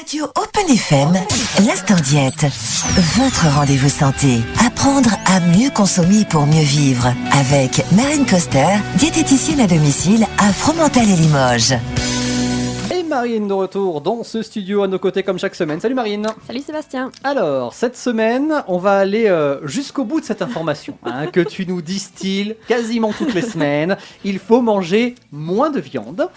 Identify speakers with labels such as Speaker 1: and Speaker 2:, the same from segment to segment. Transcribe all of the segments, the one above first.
Speaker 1: Radio Open FM, l'Instant Diète. Votre rendez-vous santé. Apprendre à mieux consommer pour mieux vivre. Avec Marine Coster, diététicienne à domicile à Fromental et Limoges.
Speaker 2: Et Marine de retour dans ce studio à nos côtés comme chaque semaine. Salut Marine.
Speaker 3: Salut Sébastien.
Speaker 2: Alors, cette semaine, on va aller jusqu'au bout de cette information que tu nous distilles quasiment toutes les semaines. Il faut manger moins de viande.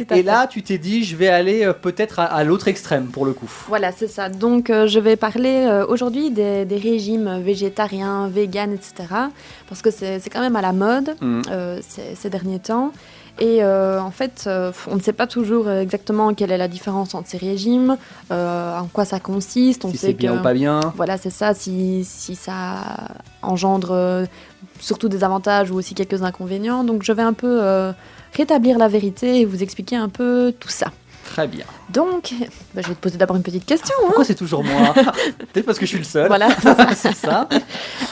Speaker 2: Et là, tu t'es dit, je vais aller peut-être à l'autre extrême pour le coup.
Speaker 3: Voilà, c'est ça. Donc, je vais parler aujourd'hui des régimes végétariens, véganes, etc. Parce que c'est quand même à la mode ces derniers temps. Et en fait, on ne sait pas toujours exactement quelle est la différence entre ces régimes, en quoi ça consiste. On
Speaker 2: si
Speaker 3: sait
Speaker 2: c'est bien
Speaker 3: que,
Speaker 2: ou pas bien.
Speaker 3: Voilà, c'est ça. Si ça engendre surtout des avantages ou aussi quelques inconvénients. Donc, je vais un peu rétablir la vérité et vous expliquer un peu tout ça.
Speaker 2: Très bien.
Speaker 3: Donc, je vais te poser d'abord une petite question.
Speaker 2: Pourquoi c'est toujours moi? Peut-être parce que je suis le seul.
Speaker 3: Voilà.
Speaker 2: C'est ça.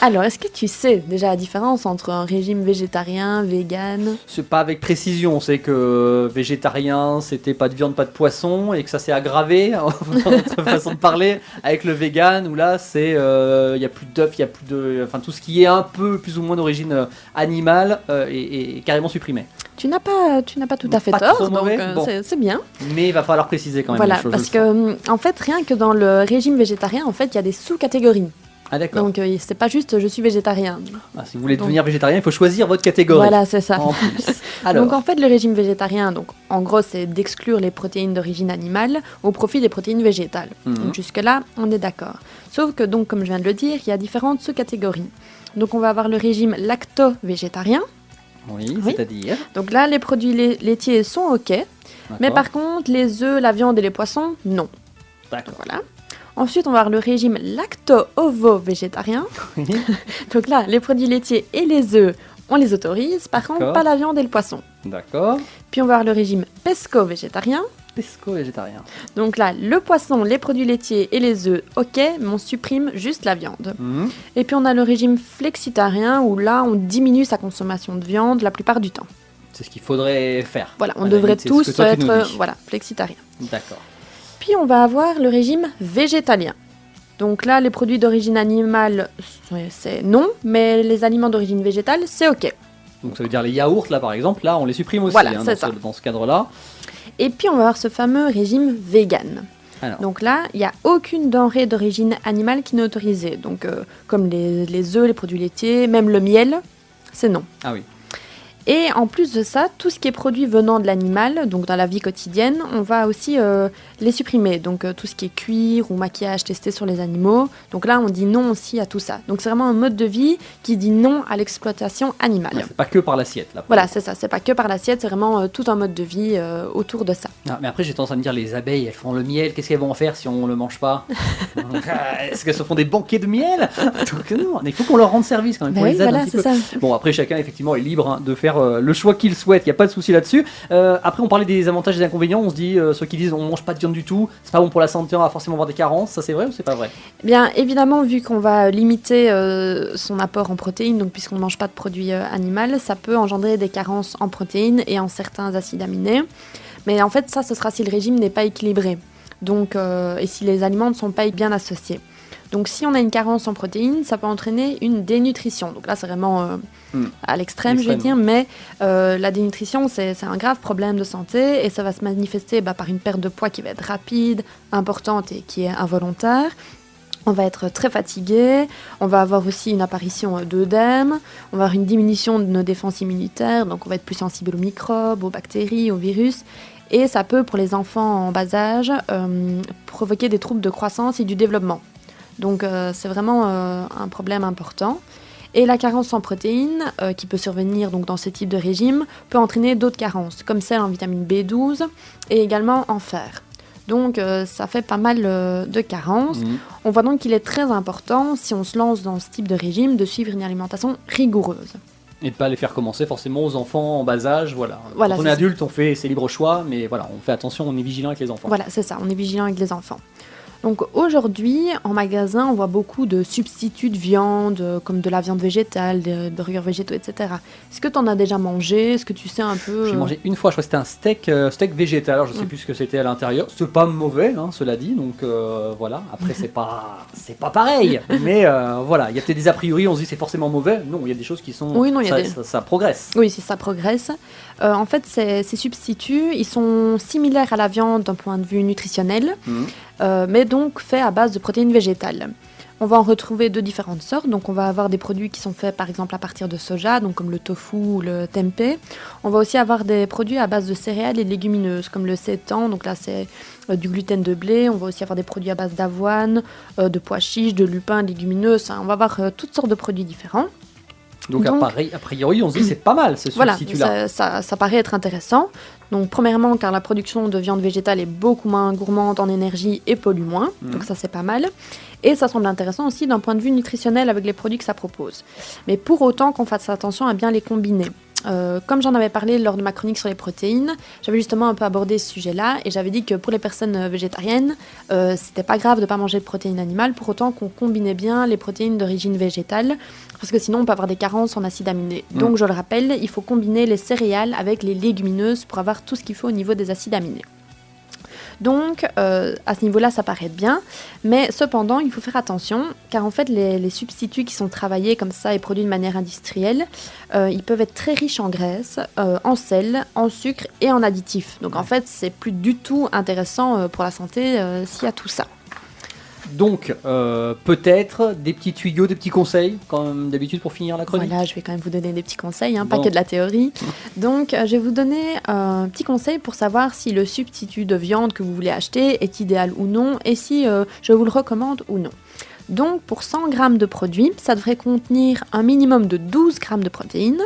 Speaker 3: Alors, est-ce que tu sais déjà la différence entre un régime végétarien, vegan?
Speaker 2: C'est pas avec précision, c'est que végétarien, c'était pas de viande, pas de poisson, et que ça s'est aggravé dans notre façon de parler avec le vegan, où là, c'est il y a plus d'œufs, il y a plus de, enfin tout ce qui est un peu plus ou moins d'origine animale est carrément supprimé.
Speaker 3: Tu n'as pas tout à fait
Speaker 2: Pas
Speaker 3: tort,
Speaker 2: trop
Speaker 3: donc
Speaker 2: mauvais. Bon.
Speaker 3: c'est bien.
Speaker 2: Mais il va falloir préciser quand même
Speaker 3: Voilà,
Speaker 2: les choses.
Speaker 3: parce que en fait, rien que dans le régime végétarien, en fait, il y a des sous-catégories.
Speaker 2: Ah d'accord.
Speaker 3: Donc, c'est pas juste je suis végétarien.
Speaker 2: Ah, si vous voulez devenir végétarien, il faut choisir votre catégorie.
Speaker 3: Voilà, c'est ça.
Speaker 2: En plus. Alors,
Speaker 3: Donc en fait, le régime végétarien, donc en gros, c'est d'exclure les protéines d'origine animale au profit des protéines végétales. Donc jusque-là, on est d'accord. Sauf que donc, comme je viens de le dire, il y a différentes sous-catégories. Donc on va avoir le régime lacto-végétarien.
Speaker 2: oui,
Speaker 3: oui.
Speaker 2: c'est-à-dire.
Speaker 3: Donc là, les produits laitiers sont OK, mais
Speaker 2: D'accord.
Speaker 3: par contre, les œufs, la viande et les poissons, non.
Speaker 2: D'accord.
Speaker 3: Voilà. Ensuite, on va avoir le régime lacto-ovo-végétarien.
Speaker 2: Oui.
Speaker 3: Donc là, les produits laitiers et les œufs, on les autorise. Par contre,
Speaker 2: D'accord.
Speaker 3: pas la viande et le poisson.
Speaker 2: D'accord.
Speaker 3: Puis on va avoir le régime pesco-végétarien.
Speaker 2: Pesco végétarien.
Speaker 3: Donc là, le poisson, les produits laitiers et les œufs, OK, mais on supprime juste la viande. Et puis on a le régime flexitarien où là, on diminue sa consommation de viande la plupart du temps.
Speaker 2: C'est ce qu'il faudrait faire.
Speaker 3: Voilà, on
Speaker 2: À la
Speaker 3: devrait
Speaker 2: limite, c'est ce que
Speaker 3: tous
Speaker 2: toi, tu nous
Speaker 3: être
Speaker 2: dis.
Speaker 3: flexitariens.
Speaker 2: D'accord.
Speaker 3: Puis on va avoir le régime végétalien. Donc là, les produits d'origine animale, c'est non, mais les aliments d'origine végétale, c'est OK.
Speaker 2: Donc ça veut dire les yaourts, là par exemple, là on les supprime aussi
Speaker 3: Voilà, c'est ça.
Speaker 2: dans ce cadre-là.
Speaker 3: Et puis on va avoir ce fameux régime vegan.
Speaker 2: Alors.
Speaker 3: Donc là, il n'y a aucune denrée d'origine animale qui n'est autorisée. Donc comme les œufs, les produits laitiers, même le miel, c'est non.
Speaker 2: Ah oui.
Speaker 3: Et en plus de ça, tout ce qui est produit venant de l'animal, donc dans la vie quotidienne, on va aussi les supprimer. Donc tout ce qui est cuir ou maquillage testé sur les animaux. Donc là, on dit non aussi à tout ça. Donc c'est vraiment un mode de vie qui dit non à l'exploitation animale.
Speaker 2: Ouais, c'est pas que par l'assiette là.
Speaker 3: Voilà, c'est ça. C'est pas que par l'assiette, c'est vraiment tout un mode de vie autour de ça.
Speaker 2: Ah, mais après j'ai tendance à me dire les abeilles, elles font le miel, qu'est-ce qu'elles vont en faire si on le mange pas? Est-ce qu'elles se font des banquets de miel? Donc non, il faut qu'on leur rende service quand même, qu'on
Speaker 3: Ben
Speaker 2: les
Speaker 3: oui,
Speaker 2: aide
Speaker 3: voilà,
Speaker 2: un petit
Speaker 3: c'est
Speaker 2: peu.
Speaker 3: ça.
Speaker 2: Bon après chacun effectivement est libre de faire le choix qu'il souhaite, il n'y a pas de souci là-dessus. Après on parlait des avantages et des inconvénients, on se dit ceux qui disent on mange pas de viande du tout, c'est pas bon pour la santé, on va forcément avoir des carences, ça c'est vrai ou c'est pas vrai?
Speaker 3: Bien évidemment, vu qu'on va limiter son apport en protéines, donc puisqu'on ne mange pas de produits animaux, ça peut engendrer des carences en protéines et en certains acides aminés. Mais en fait, ça, ce sera si le régime n'est pas équilibré. Donc, et si les aliments ne sont pas bien associés. Donc si on a une carence en protéines, ça peut entraîner une dénutrition. Donc là, c'est vraiment à l'extrême, je vais dire. Mais la dénutrition, c'est un grave problème de santé et ça va se manifester par une perte de poids qui va être rapide, importante et qui est involontaire. On va être très fatigué, on va avoir aussi une apparition d'œdème, on va avoir une diminution de nos défenses immunitaires, donc on va être plus sensible aux microbes, aux bactéries, aux virus. Et ça peut, pour les enfants en bas âge, provoquer des troubles de croissance et du développement. Donc c'est vraiment un problème important. Et la carence en protéines, qui peut survenir donc, dans ce type de régime, peut entraîner d'autres carences, comme celle en vitamine B12 et également en fer. Donc ça fait pas mal de carences. On voit donc qu'il est très important, si on se lance dans ce type de régime, de suivre une alimentation rigoureuse.
Speaker 2: Et de pas les faire commencer forcément aux enfants en bas âge, voilà.
Speaker 3: Voilà,
Speaker 2: Quand on
Speaker 3: c'est
Speaker 2: est
Speaker 3: ça.
Speaker 2: adulte, on fait ses libres choix, mais voilà, on fait attention, on est vigilant avec les enfants.
Speaker 3: Voilà, c'est ça, on est vigilant avec les enfants. Donc aujourd'hui, en magasin, on voit beaucoup de substituts de viande, comme de la viande végétale, des burgers végétaux, etc. Est-ce que tu en as déjà mangé? Est-ce que tu sais un peu
Speaker 2: J'ai mangé une fois, je crois que c'était un steak végétal, alors je sais plus ce que c'était à l'intérieur. C'est pas mauvais, hein, cela dit, donc voilà. Après, c'est pas pareil, mais voilà, il y a peut-être des a priori, on se dit c'est forcément mauvais. Non, il y a des choses qui sont...
Speaker 3: Oui, non,
Speaker 2: ça progresse.
Speaker 3: Oui, ça progresse. En fait, ces substituts, ils sont similaires à la viande d'un point de vue nutritionnel, mais donc faits à base de protéines végétales. On va en retrouver de différentes sortes. Donc, on va avoir des produits qui sont faits, par exemple, à partir de soja, donc comme le tofu ou le tempeh. On va aussi avoir des produits à base de céréales et de légumineuses, comme le seitan. Donc là, c'est du gluten de blé. On va aussi avoir des produits à base d'avoine, de pois chiches, de lupins, de légumineuses. On va avoir toutes sortes de produits différents.
Speaker 2: Donc a priori, on se dit c'est pas mal ce substitut-là.
Speaker 3: Voilà, ça paraît être intéressant. Donc premièrement, car la production de viande végétale est beaucoup moins gourmande en énergie et pollue moins. Donc ça, c'est pas mal. Et ça semble intéressant aussi d'un point de vue nutritionnel avec les produits que ça propose. Mais pour autant qu'on fasse attention à bien les combiner. Comme j'en avais parlé lors de ma chronique sur les protéines, j'avais justement un peu abordé ce sujet-là et j'avais dit que pour les personnes végétariennes, c'était pas grave de pas manger de protéines animales pour autant qu'on combinait bien les protéines d'origine végétale parce que sinon on peut avoir des carences en acides aminés. Donc je le rappelle, il faut combiner les céréales avec les légumineuses pour avoir tout ce qu'il faut au niveau des acides aminés. Donc, à ce niveau-là, ça paraît bien. Mais cependant, il faut faire attention, car en fait, les substituts qui sont travaillés comme ça et produits de manière industrielle, ils peuvent être très riches en graisse, en sel, en sucre et en additifs. Donc, en fait, c'est plus du tout intéressant pour la santé s'il y a tout ça.
Speaker 2: Donc, peut-être des petits tuyaux, des petits conseils, comme d'habitude pour finir la chronique.
Speaker 3: Voilà, je vais quand même vous donner des petits conseils, pas que de la théorie. Donc, je vais vous donner un petit conseil pour savoir si le substitut de viande que vous voulez acheter est idéal ou non, et si je vous le recommande ou non. Donc, pour 100 g de produit, ça devrait contenir un minimum de 12 g de protéines,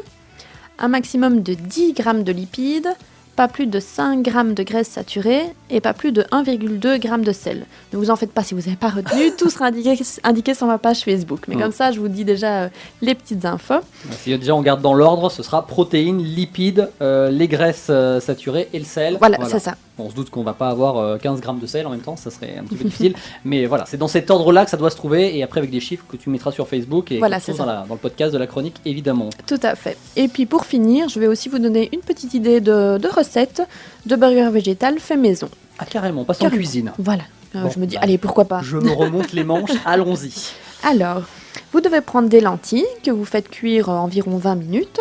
Speaker 3: un maximum de 10 g de lipides, pas plus de 5 g de graisse saturée et pas plus de 1,2 g de sel. Ne vous en faites pas si vous n'avez pas retenu, tout sera indiqué sur ma page Facebook. Mais comme ça, je vous dis déjà les petites infos.
Speaker 2: Si déjà on garde dans l'ordre, ce sera protéines, lipides, les graisses saturées et le sel.
Speaker 3: Voilà, c'est ça.
Speaker 2: On se doute qu'on va pas avoir 15 grammes de sel en même temps, ça serait un petit peu difficile. Mais voilà, c'est dans cet ordre-là que ça doit se trouver et après avec des chiffres que tu mettras sur Facebook et
Speaker 3: voilà,
Speaker 2: dans le podcast de la chronique, évidemment.
Speaker 3: Tout à fait. Et puis pour finir, je vais aussi vous donner une petite idée de recette de burger végétal fait maison.
Speaker 2: Ah carrément, pas en cuisine.
Speaker 3: Voilà, je me dis, allez, pourquoi pas.
Speaker 2: Je me remonte les manches, allons-y.
Speaker 3: Alors, vous devez prendre des lentilles que vous faites cuire environ 20 minutes.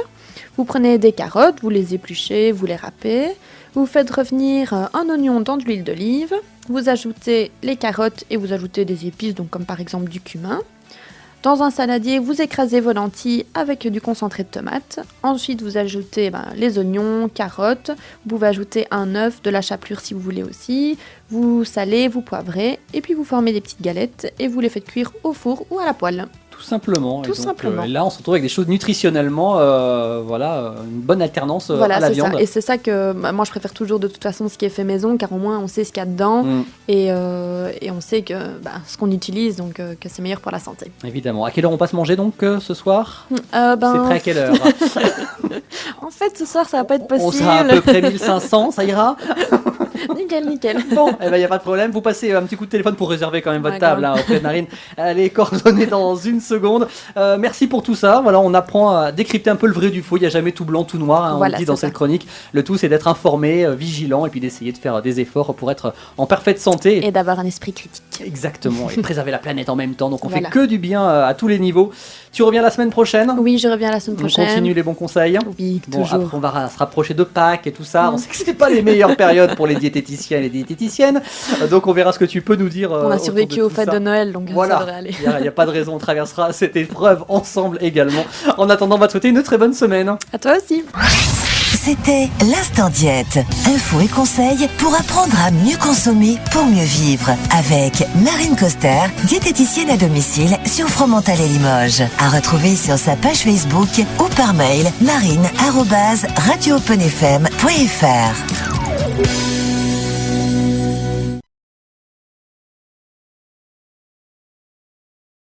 Speaker 3: Vous prenez des carottes, vous les épluchez, vous les râpez. Vous faites revenir un oignon dans de l'huile d'olive. Vous ajoutez les carottes et vous ajoutez des épices, donc comme par exemple du cumin. Dans un saladier, vous écrasez vos lentilles avec du concentré de tomate. Ensuite, vous ajoutez les oignons, carottes. Vous pouvez ajouter un œuf, de la chapelure si vous voulez aussi. Vous salez, vous poivrez. Et puis vous formez des petites galettes et vous les faites cuire au four ou à la poêle.
Speaker 2: Tout simplement.
Speaker 3: Tout simplement.
Speaker 2: Et là, on se retrouve avec des choses nutritionnellement, une bonne alternance à la viande.
Speaker 3: Ça. Et c'est ça que moi, je préfère toujours de toute façon ce qui est fait maison, car au moins, on sait ce qu'il y a dedans et on sait que ce qu'on utilise, donc que c'est meilleur pour la santé.
Speaker 2: Évidemment. À quelle heure on passe manger donc ce soir C'est prêt à quelle heure
Speaker 3: En fait, ce soir, ça va pas être possible.
Speaker 2: On sera à peu près 1500, ça ira
Speaker 3: Nickel.
Speaker 2: Bon, il n'y a pas de problème. Vous passez un petit coup de téléphone pour réserver quand même votre table auprès de Marine. Elle est coordonnée dans une seconde. Merci pour tout ça. Voilà, on apprend à décrypter un peu le vrai du faux. Il n'y a jamais tout blanc, tout noir. On le dit dans cette chronique. Le tout, c'est d'être informé, vigilant et puis d'essayer de faire des efforts pour être en parfaite santé.
Speaker 3: Et d'avoir un esprit critique.
Speaker 2: Exactement. Et de préserver la planète en même temps. Donc on fait que du bien à tous les niveaux. Tu reviens la semaine prochaine ?
Speaker 3: Oui, je reviens la semaine prochaine.
Speaker 2: On continue les bons conseils.
Speaker 3: Oui, toujours.
Speaker 2: Après, on va se rapprocher de Pâques et tout ça. On sait que c'est pas les meilleures périodes pour les diététiciens et les diététiciennes. Donc on verra ce que tu peux nous dire.
Speaker 3: On a survécu aux fêtes de Noël, donc
Speaker 2: voilà.
Speaker 3: Ça devrait aller.
Speaker 2: Il n'y a pas de raison, on traversera cette épreuve ensemble également. En attendant, on va te souhaiter une très bonne semaine.
Speaker 3: À toi aussi.
Speaker 1: C'était l'Instant Diète. Infos et conseils pour apprendre à mieux consommer pour mieux vivre. Avec Marine Coster, diététicienne à domicile sur Fromental et Limoges. À retrouver sur sa page Facebook ou par mail marine@radioopenfm.fr.